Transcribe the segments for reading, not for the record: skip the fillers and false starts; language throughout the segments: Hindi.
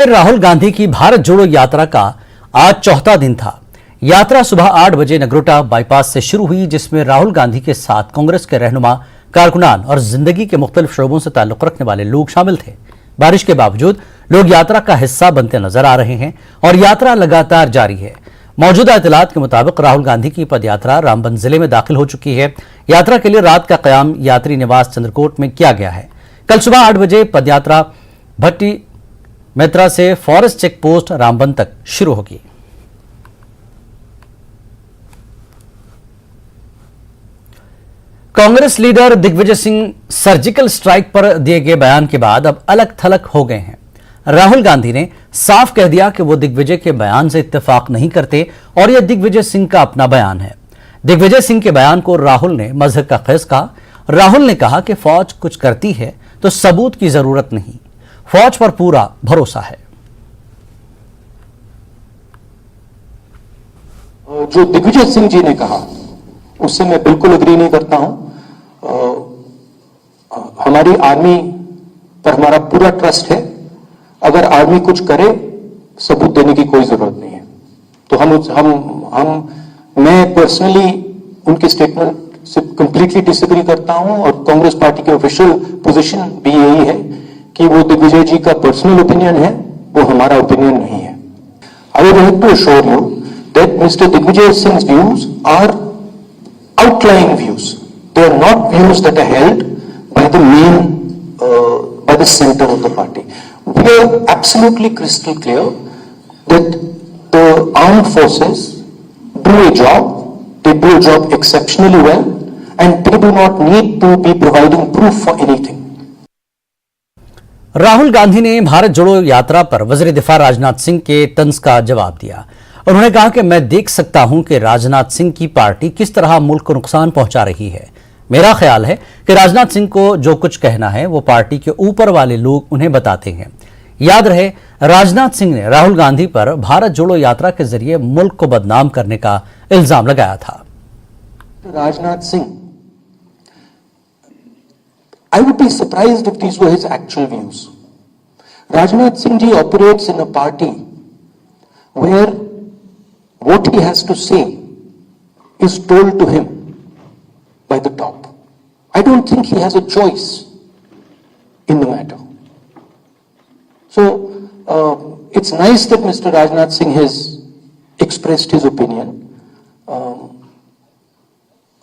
राहुल गांधी की भारत जोड़ो यात्रा का आज चौथा दिन था। यात्रा सुबह 8 बजे नगरोटा बाईपास से शुरू हुई, जिसमें राहुल गांधी के साथ कांग्रेस के रहनुमा, कारकुनान और जिंदगी के मुख्तलिफ शोबों से ताल्लुक रखने वाले लोग शामिल थे। बारिश के बावजूद लोग यात्रा का हिस्सा बनते नजर आ रहे हैं और यात्रा लगातार जारी है। मौजूदा इतलात के मुताबिक राहुल गांधी की पदयात्रा रामबन जिले में दाखिल हो चुकी है। यात्रा के लिए रात का कयाम यात्री निवास चंद्रकोट में किया गया है। कल सुबह 8 बजे पदयात्रा भट्टी मेत्रा से फॉरेस्ट चेक पोस्ट रामबन तक शुरू होगी। Congress leader Digvijay Singh surgical strike पर दिए गए बयान के बाद अब अलग थलग हो गए हैं। राहुल गांधी ने साफ कह दिया कि वो दिग्विजय के बयान से इत्तेफाक नहीं करते और यह दिग्विजय सिंह का अपना बयान है। दिग्विजय सिंह के बयान को राहुल ने मजहब का खेस कहा। राहुल ने कहा कि फौज कुछ करती है तो सबूत की जरूरत नहीं, फौज पर पूरा भरोसा है। जो दिग्विजय सिंह जी ने कहा उससे मैं बिल्कुल एग्री नहीं करता हूं। हमारी आर्मी पर हमारा पूरा ट्रस्ट है। अगर आर्मी कुछ करे, सबूत देने की कोई जरूरत नहीं है। तो मैं पर्सनली उनके स्टेटमेंट से कंप्लीटली डिसएग्री करता हूं और कांग्रेस पार्टी की ऑफिशियल पोजीशन भी यही है कि वो दिग्विजय जी का पर्सनल ओपिनियन है, वो हमारा ओपिनियन नहीं है। I would like to assure you that mister Digvijay Singh's views are outlying views. They are not views that are held by the by the center of the party. We are absolutely crystal clear that the armed forces do a job. They do a job exceptionally well, and they do not need to be providing proof for anything. Rahul Gandhi ने भारत जोड़ो यात्रा पर वज़ीर दिफा राजनाथ सिंह के तंज का जवाब दिया। उन्होंने कहा कि मैं देख सकता हूं कि राजनाथ सिंह की पार्टी किस तरह मुल्क को नुकसान पहुंचा रही है। मेरा ख्याल है कि राजनाथ सिंह को जो कुछ कहना है वो पार्टी के ऊपर वाले लोग उन्हें बताते हैं। याद रहे, राजनाथ सिंह ने राहुल गांधी पर भारत जोड़ो यात्रा के जरिए मुल्क को बदनाम करने का इल्जाम लगाया था। Rajnath Singh, I would be surprised if these were his actual views. Rajnath Singh ji operates in a party where what he has to say is told to him by the top. I don't think he has a choice in the matter. So it's nice that Mr. Rajnath Singh has expressed his opinion.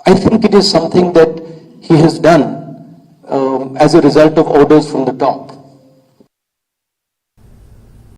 I think it is something that he has done as a result of orders from the top.